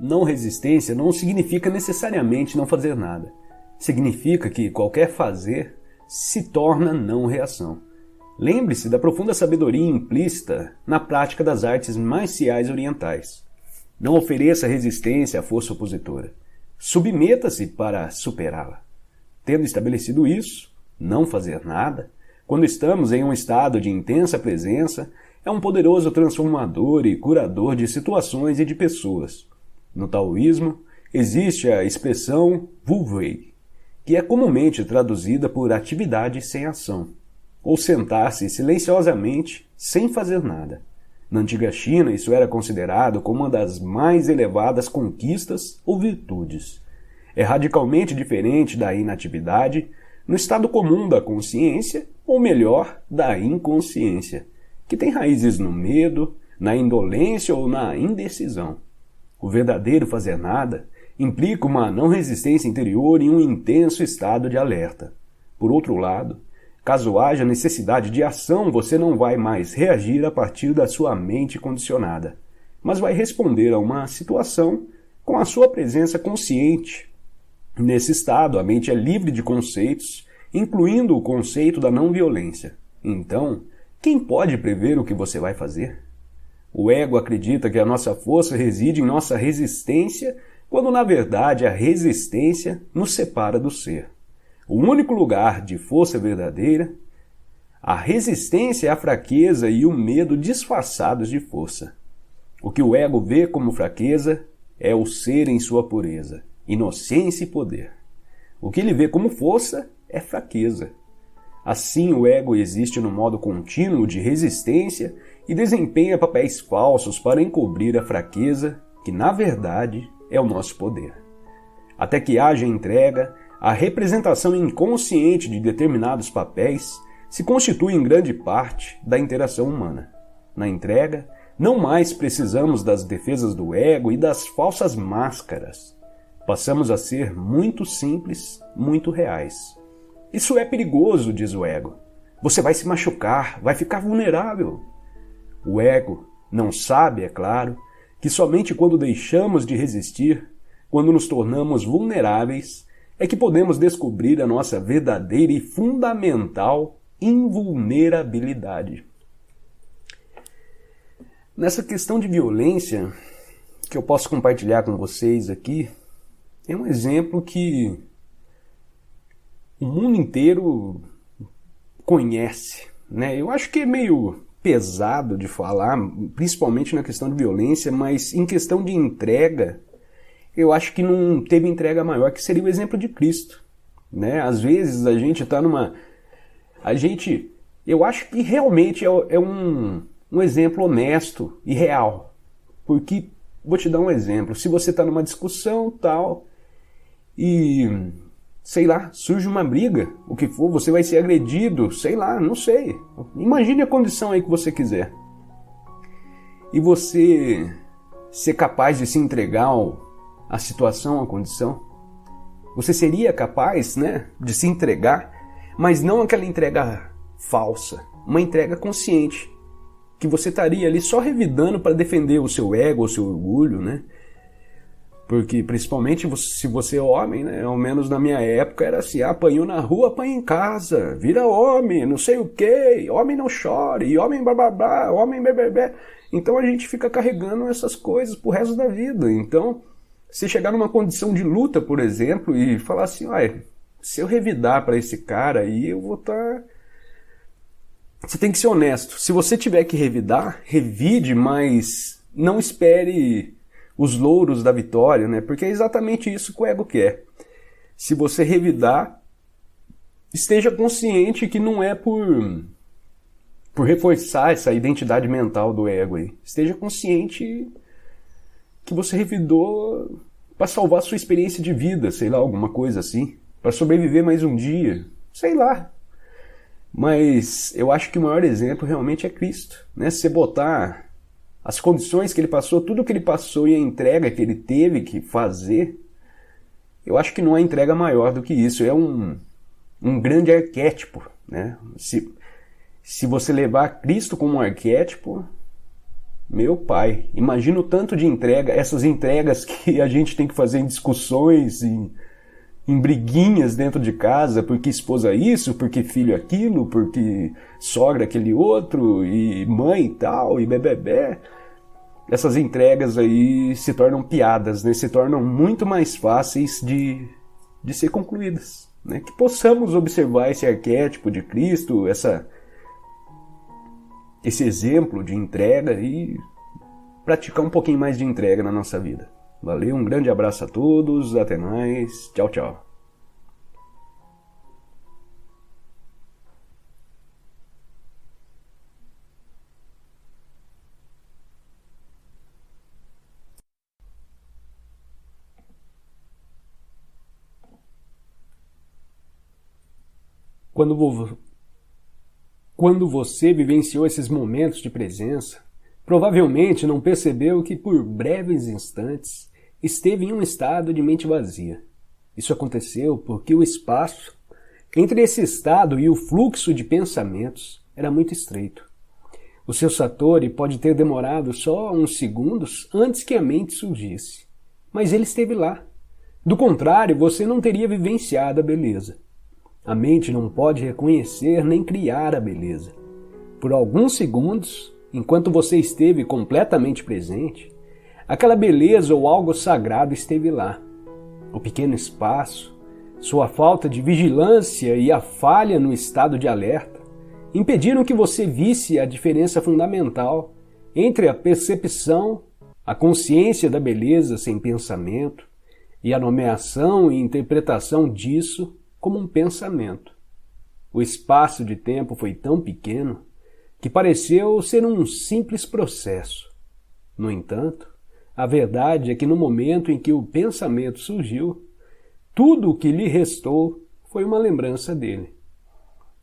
Não resistência não significa necessariamente não fazer nada. Significa que qualquer fazer se torna não reação. Lembre-se da profunda sabedoria implícita na prática das artes marciais orientais. Não ofereça resistência à força opositora. Submeta-se para superá-la. Tendo estabelecido isso, não fazer nada, quando estamos em um estado de intensa presença, é um poderoso transformador e curador de situações e de pessoas. No taoísmo, existe a expressão Wu Wei, que é comumente traduzida por atividade sem ação, ou sentar-se silenciosamente sem fazer nada. Na antiga China, isso era considerado como uma das mais elevadas conquistas ou virtudes. É radicalmente diferente da inatividade no estado comum da consciência, ou melhor, da inconsciência, que tem raízes no medo, na indolência ou na indecisão. O verdadeiro fazer nada implica uma não resistência interior e um intenso estado de alerta. Por outro lado, caso haja necessidade de ação, você não vai mais reagir a partir da sua mente condicionada, mas vai responder a uma situação com a sua presença consciente. Nesse estado, a mente é livre de conceitos, incluindo o conceito da não violência. Então, quem pode prever o que você vai fazer? O ego acredita que a nossa força reside em nossa resistência, quando na verdade a resistência nos separa do ser. O único lugar de força verdadeira, a resistência é a fraqueza e o medo disfarçados de força. O que o ego vê como fraqueza é o ser em sua pureza, inocência e poder. O que ele vê como força é fraqueza. Assim, o ego existe no modo contínuo de resistência e desempenha papéis falsos para encobrir a fraqueza, que na verdade é o nosso poder. Até que haja entrega, a representação inconsciente de determinados papéis se constitui em grande parte da interação humana. Na entrega, não mais precisamos das defesas do ego e das falsas máscaras. Passamos a ser muito simples, muito reais. Isso é perigoso, diz o ego. Você vai se machucar, vai ficar vulnerável. O ego não sabe, é claro, que somente quando deixamos de resistir, quando nos tornamos vulneráveis, é que podemos descobrir a nossa verdadeira e fundamental invulnerabilidade. Nessa questão de violência, que eu posso compartilhar com vocês aqui, é um exemplo que o mundo inteiro conhece, né? Eu acho que é meio pesado de falar, principalmente na questão de violência, mas em questão de entrega, eu acho que não teve entrega maior, que seria o exemplo de Cristo, né? Às vezes a gente está numa... Eu acho que realmente é um exemplo honesto e real. Porque, vou te dar um exemplo, se você está numa discussão tal, e, sei lá, surge uma briga, o que for, você vai ser agredido, sei lá, não sei. Imagine a condição aí que você quiser. E você ser capaz de se entregar à situação, à condição. Você seria capaz, né, de se entregar, mas não aquela entrega falsa, uma entrega consciente, que você estaria ali só revidando para defender o seu ego, o seu orgulho, né? Porque, principalmente, se você é homem, né? Ao menos na minha época era assim, apanhou na rua, apanha em casa, vira homem, não sei o quê, homem não chore, homem bababá, homem bebê. Então a gente fica carregando essas coisas pro resto da vida. Então, se chegar numa condição de luta, por exemplo, e falar assim, olha, se eu revidar para esse cara aí, eu vou estar... Você tem que ser honesto. Se você tiver que revidar, revide, mas não espere os louros da vitória, né? Porque é exatamente isso que o ego quer. Se você revidar, esteja consciente que não é por reforçar essa identidade mental do ego aí. Esteja consciente que você revidou para salvar sua experiência de vida, sei lá, alguma coisa assim. Para sobreviver mais um dia, sei lá. Mas eu acho que o maior exemplo realmente é Cristo, né? Se você botar as condições que ele passou, tudo que ele passou e a entrega que ele teve que fazer, eu acho que não há entrega maior do que isso. É um grande arquétipo, né? Se você levar Cristo como um arquétipo, Meu pai, imagina o tanto de entrega, essas entregas que a gente tem que fazer em discussões, em briguinhas dentro de casa, porque esposa isso, porque filho aquilo, porque sogra aquele outro, e mãe e tal, e bebê. Essas entregas aí se tornam piadas, né? Se tornam muito mais fáceis de ser concluídas. Né? Que possamos observar esse arquétipo de Cristo, esse exemplo de entrega e praticar um pouquinho mais de entrega na nossa vida. Valeu, um grande abraço a todos, até mais, tchau, tchau. Quando você vivenciou esses momentos de presença, provavelmente não percebeu que por breves instantes esteve em um estado de mente vazia. Isso aconteceu porque o espaço entre esse estado e o fluxo de pensamentos era muito estreito. O seu satori pode ter demorado só uns segundos antes que a mente surgisse, mas ele esteve lá. Do contrário, você não teria vivenciado a beleza. A mente não pode reconhecer nem criar a beleza. Por alguns segundos, enquanto você esteve completamente presente, aquela beleza ou algo sagrado esteve lá. O pequeno espaço, sua falta de vigilância e a falha no estado de alerta impediram que você visse a diferença fundamental entre a percepção, a consciência da beleza sem pensamento e a nomeação e interpretação disso como um pensamento. O espaço de tempo foi tão pequeno que pareceu ser um simples processo. No entanto, a verdade é que no momento em que o pensamento surgiu, tudo o que lhe restou foi uma lembrança dele.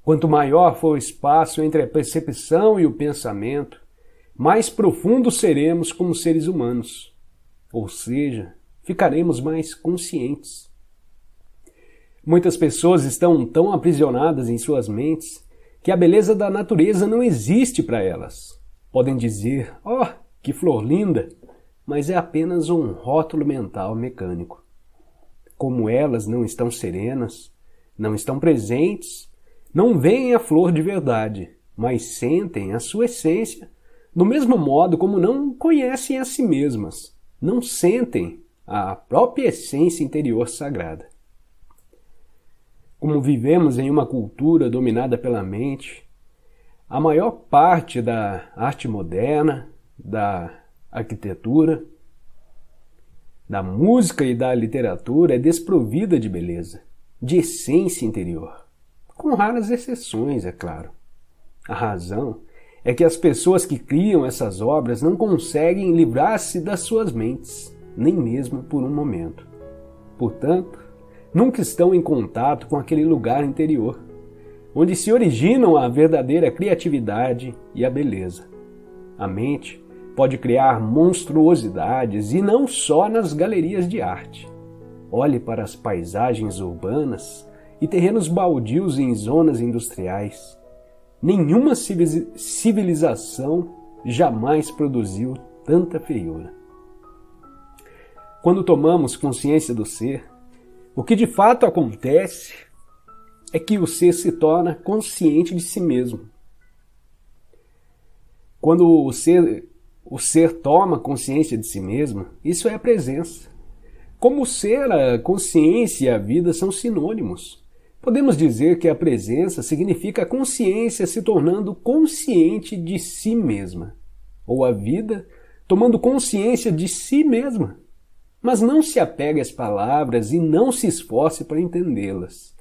Quanto maior for o espaço entre a percepção e o pensamento, mais profundos seremos como seres humanos, ou seja, ficaremos mais conscientes. Muitas pessoas estão tão aprisionadas em suas mentes que a beleza da natureza não existe para elas. Podem dizer, que flor linda, mas é apenas um rótulo mental mecânico. Como elas não estão serenas, não estão presentes, não veem a flor de verdade, mas sentem a sua essência, do mesmo modo como não conhecem a si mesmas, não sentem a própria essência interior sagrada. Como vivemos em uma cultura dominada pela mente, a maior parte da arte moderna, da arquitetura, da música e da literatura é desprovida de beleza, de essência interior, com raras exceções, é claro. A razão é que as pessoas que criam essas obras não conseguem livrar-se das suas mentes, nem mesmo por um momento. Portanto, nunca estão em contato com aquele lugar interior, onde se originam a verdadeira criatividade e a beleza. A mente pode criar monstruosidades e não só nas galerias de arte. Olhe para as paisagens urbanas e terrenos baldios em zonas industriais. Nenhuma civilização jamais produziu tanta feiura. Quando tomamos consciência do ser, o que de fato acontece é que o ser se torna consciente de si mesmo. Quando o ser toma consciência de si mesmo, isso é a presença. Como o ser, a consciência e a vida são sinônimos. Podemos dizer que a presença significa a consciência se tornando consciente de si mesma, ou a vida tomando consciência de si mesma. Mas não se apegue às palavras e não se esforce para entendê-las.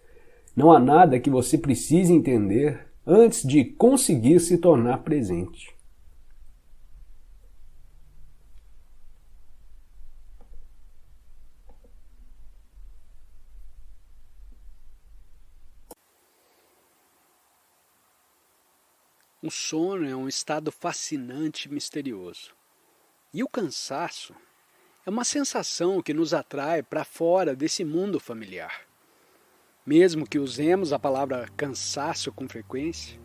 Não há nada que você precise entender antes de conseguir se tornar presente. O sono é um estado fascinante e misterioso. E o cansaço é uma sensação que nos atrai para fora desse mundo familiar. Mesmo que usemos a palavra cansaço com frequência,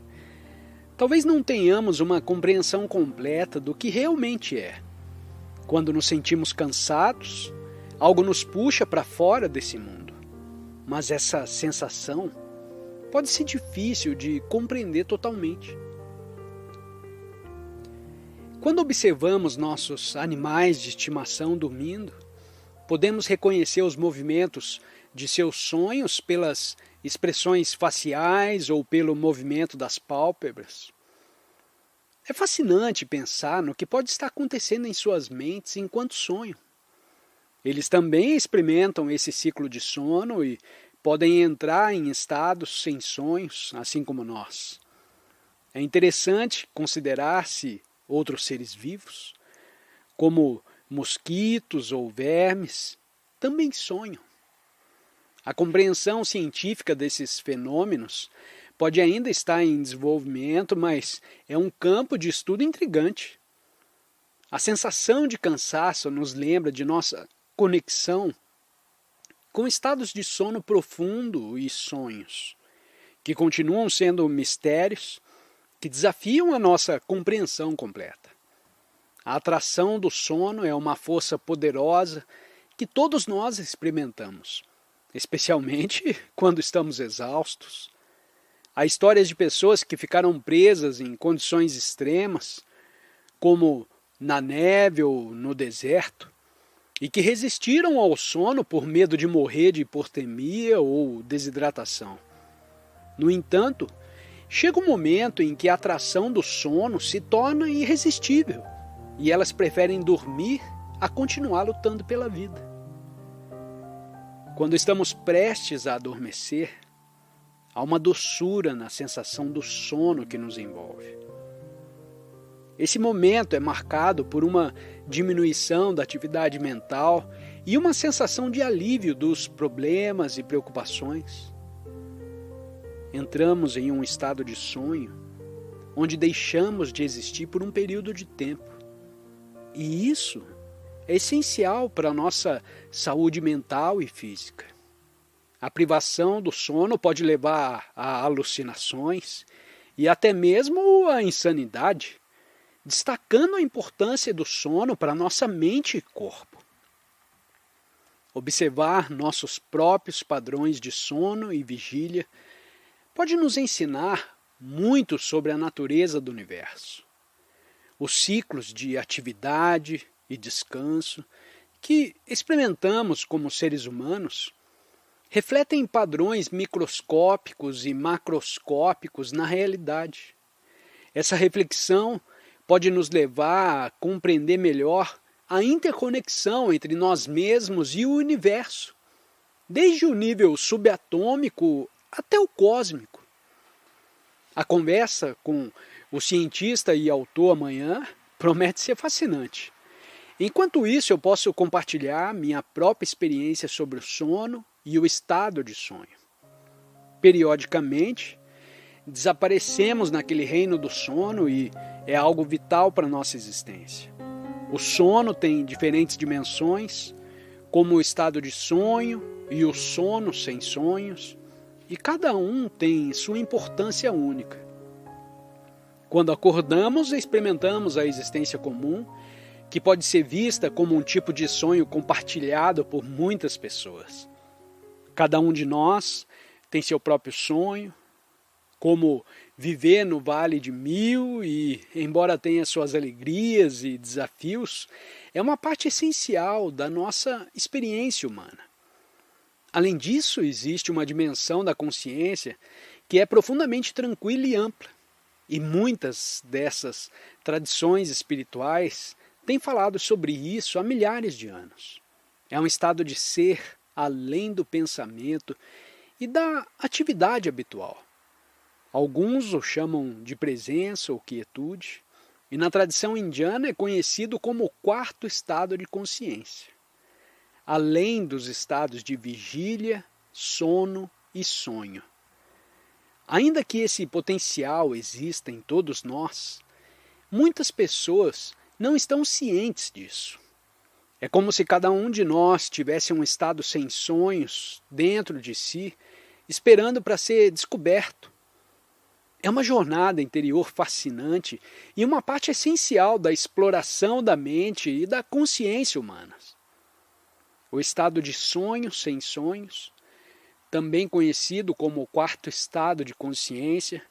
Talvez não tenhamos uma compreensão completa do que realmente é. Quando nos sentimos cansados, algo nos puxa para fora desse mundo. Mas essa sensação pode ser difícil de compreender totalmente. Quando observamos nossos animais de estimação dormindo, podemos reconhecer os movimentos de seus sonhos pelas expressões faciais ou pelo movimento das pálpebras. É fascinante pensar no que pode estar acontecendo em suas mentes enquanto sonham. Eles também experimentam esse ciclo de sono e podem entrar em estados sem sonhos, assim como nós. É interessante considerar-se outros seres vivos, como mosquitos ou vermes, também sonham. A compreensão científica desses fenômenos pode ainda estar em desenvolvimento, mas é um campo de estudo intrigante. A sensação de cansaço nos lembra de nossa conexão com estados de sono profundo e sonhos, que continuam sendo mistérios que desafiam a nossa compreensão completa. A atração do sono é uma força poderosa que todos nós experimentamos, especialmente quando estamos exaustos. Há histórias de pessoas que ficaram presas em condições extremas, como na neve ou no deserto, e que resistiram ao sono por medo de morrer de hipotermia ou desidratação. No entanto, chega um momento em que a atração do sono se torna irresistível e elas preferem dormir a continuar lutando pela vida. Quando estamos prestes a adormecer, há uma doçura na sensação do sono que nos envolve. Esse momento é marcado por uma diminuição da atividade mental e uma sensação de alívio dos problemas e preocupações. Entramos em um estado de sonho, onde deixamos de existir por um período de tempo. E isso é essencial para a nossa saúde mental e física. A privação do sono pode levar a alucinações e até mesmo a insanidade, destacando a importância do sono para nossa mente e corpo. Observar nossos próprios padrões de sono e vigília pode nos ensinar muito sobre a natureza do universo. Os ciclos de atividade e descanso que experimentamos como seres humanos refletem padrões microscópicos e macroscópicos na realidade. Essa reflexão pode nos levar a compreender melhor a interconexão entre nós mesmos e o universo, desde o nível subatômico até o cósmico. A conversa com o cientista e autor amanhã promete ser fascinante. Enquanto isso, eu posso compartilhar minha própria experiência sobre o sono e o estado de sonho. Periodicamente, desaparecemos naquele reino do sono e é algo vital para a nossa existência. O sono tem diferentes dimensões, como o estado de sonho e o sono sem sonhos, e cada um tem sua importância única. Quando acordamos, experimentamos a existência comum, que pode ser vista como um tipo de sonho compartilhado por muitas pessoas. Cada um de nós tem seu próprio sonho, como viver no Vale de Mil e, embora tenha suas alegrias e desafios, é uma parte essencial da nossa experiência humana. Além disso, existe uma dimensão da consciência que é profundamente tranquila e ampla, e muitas dessas tradições espirituais têm falado sobre isso há milhares de anos. É um estado de ser além do pensamento e da atividade habitual. Alguns o chamam de presença ou quietude, e na tradição indiana é conhecido como o quarto estado de consciência, além dos estados de vigília, sono e sonho. Ainda que esse potencial exista em todos nós, muitas pessoas não estão cientes disso. É como se cada um de nós tivesse um estado sem sonhos dentro de si, esperando para ser descoberto. É uma jornada interior fascinante e uma parte essencial da exploração da mente e da consciência humanas. O estado de sonho sem sonhos, também conhecido como o quarto estado de consciência,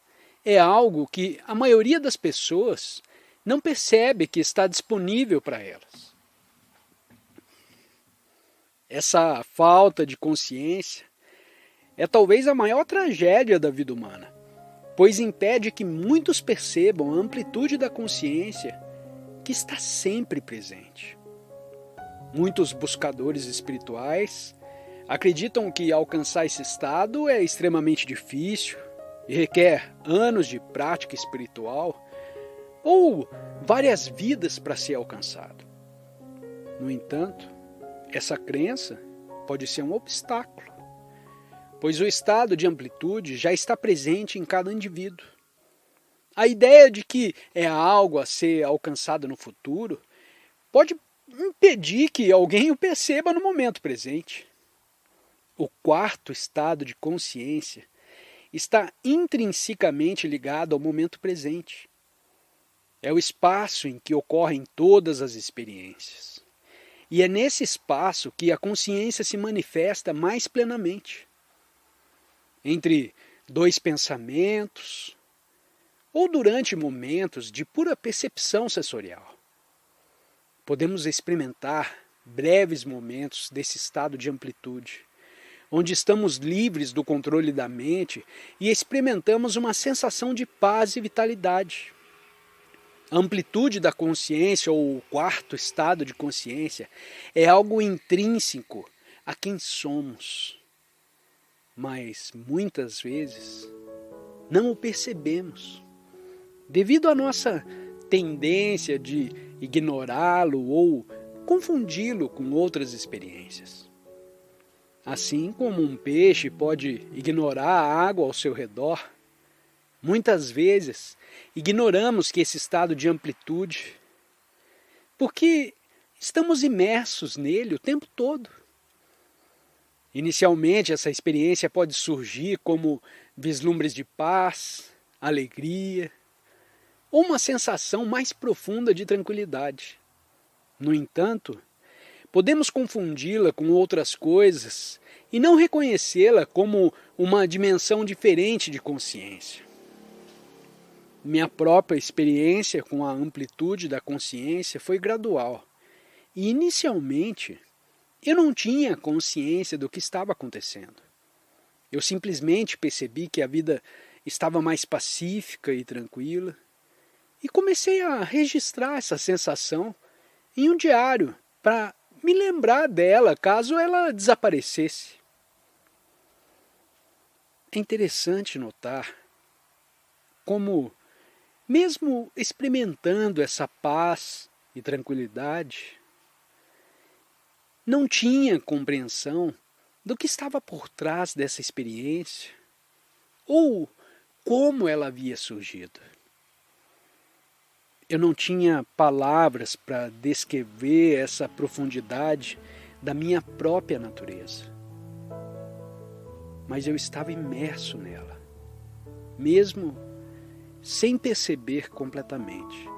é algo que a maioria das pessoas não percebe que está disponível para elas. Essa falta de consciência é talvez a maior tragédia da vida humana, pois impede que muitos percebam a amplitude da consciência que está sempre presente. Muitos buscadores espirituais acreditam que alcançar esse estado é extremamente difícil e requer anos de prática espiritual ou várias vidas para ser alcançado. No entanto, essa crença pode ser um obstáculo, pois o estado de amplitude já está presente em cada indivíduo. A ideia de que é algo a ser alcançado no futuro pode impedir que alguém o perceba no momento presente. O quarto estado de consciência está intrinsecamente ligado ao momento presente. É o espaço em que ocorrem todas as experiências. E é nesse espaço que a consciência se manifesta mais plenamente. Entre dois pensamentos ou durante momentos de pura percepção sensorial. Podemos experimentar breves momentos desse estado de amplitude, onde estamos livres do controle da mente e experimentamos uma sensação de paz e vitalidade. A amplitude da consciência, ou o quarto estado de consciência, é algo intrínseco a quem somos. Mas, muitas vezes, não o percebemos, devido à nossa tendência de ignorá-lo ou confundi-lo com outras experiências. Assim como um peixe pode ignorar a água ao seu redor, muitas vezes ignoramos que esse estado de amplitude, porque estamos imersos nele o tempo todo. Inicialmente, essa experiência pode surgir como vislumbres de paz, alegria, ou uma sensação mais profunda de tranquilidade. No entanto, podemos confundi-la com outras coisas e não reconhecê-la como uma dimensão diferente de consciência. Minha própria experiência com a amplitude da consciência foi gradual e, inicialmente, eu não tinha consciência do que estava acontecendo. Eu simplesmente percebi que a vida estava mais pacífica e tranquila e comecei a registrar essa sensação em um diário para me lembrar dela caso ela desaparecesse. É interessante notar como, mesmo experimentando essa paz e tranquilidade, não tinha compreensão do que estava por trás dessa experiência ou como ela havia surgido. Eu não tinha palavras para descrever essa profundidade da minha própria natureza. Mas eu estava imerso nela, mesmo sem perceber completamente.